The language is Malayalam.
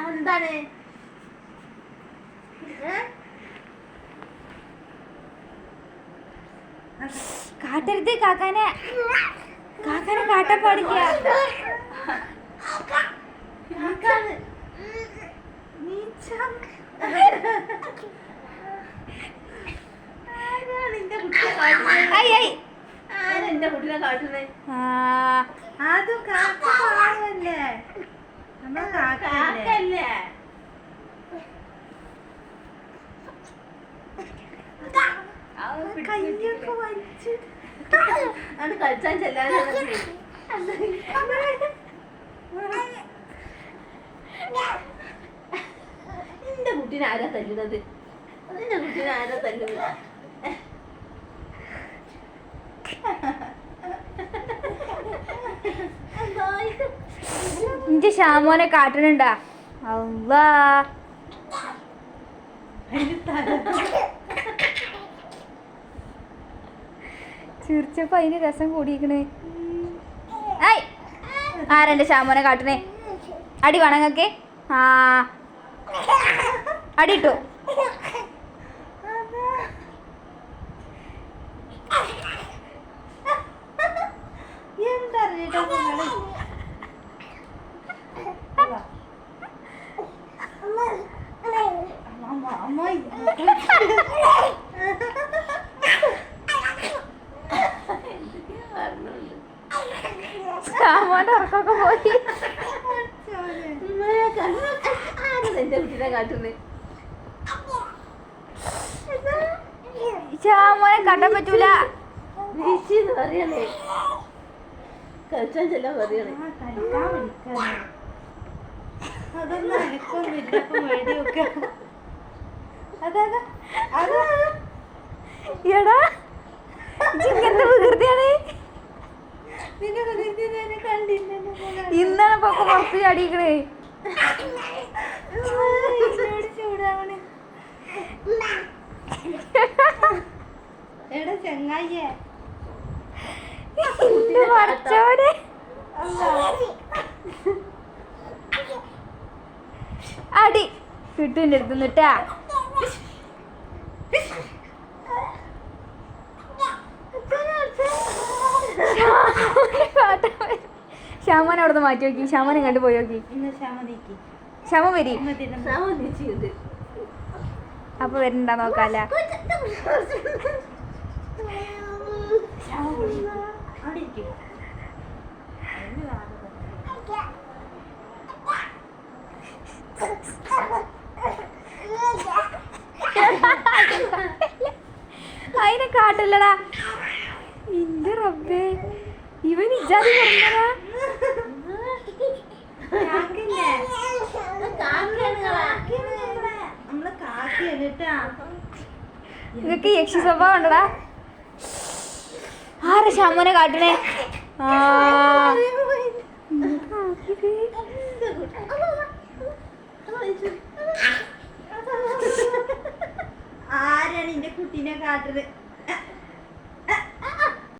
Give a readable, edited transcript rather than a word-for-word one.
എന്താണ് കാട്ടരുത് കാക്കാനെ കാക്കാനെ കാട്ടാൻ പാടില്ല. ആരെന്റെ കുട്ടിനെ കാട്ടുന്നേ? അത് കാക്കല്ലേ, നമ്മൾ കാക്കല്ലേ. കയ്യൊക്കെ വലിച്ചു അത് കളിച്ചാൻ ചെല്ലാൻ. എന്റെ കുട്ടീനെ ആരാ തല്ലുന്നത്? എന്റെ കുട്ടീനെ ആരാ തല്ലുന്നത്? ഇന്റെ ഷാമോനെ കാട്ടണുണ്ടാ? അല്ലാ ചിരിച്ചപ്പോ അതിന് രസം കൂടിയിരിക്കണേ. ആരെന്റെ ഷാമോനെ കാട്ടണേ? അടി വേണങ്ങക്കെ? ആ അടിട്ടോ. ഷാമോന്റെ ഉറക്കൊക്കെ പോയി. എന്റെ കുട്ടീനെ കാട്ടുന്നേ? ഷാമോനെ കാട്ടാൻ പറ്റൂല. വീശിന്ന് പറയണേ, കളിച്ചാൻ ചെല്ലാൻ പറയണേ. അതൊന്നും എനിക്കൊന്നും വേടിയൊക്കെ. എടാ ഇങ്ങനത്തെ വികൃതിയാണ്. ഇന്നാണ് പൊക്കെ പുറത്ത് ചാടിക്കണേ. ചൂടാവണേ എടാ ചെങ്ങായിയെ. മറച്ചോടെ അടി കിട്ടും എടുത്തുന്നിട്ടാ. ശ്യാമനെ അവിടെ നിന്ന് മാറ്റി നോക്കി. ശ്യാമനെ കണ്ടു പോയി നോക്കി. ശ്യാമ വരി. അപ്പൊ വരുന്നുണ്ടാ നോക്കാല്ല. അതിനെ കാട്ടല്ലടാ. ഇന്റെ റബ്ബേ, ഇവൻ ഇജാതി പറഞ്ഞതാ. നിങ്ങക്ക് യക്ഷി സ്വഭാവം ഉണ്ടടാ. ആരെ ഷാമോനെ കാട്ടണേ? ആരാണ് എന്റെ കുട്ടീനെ കാട്ടത്?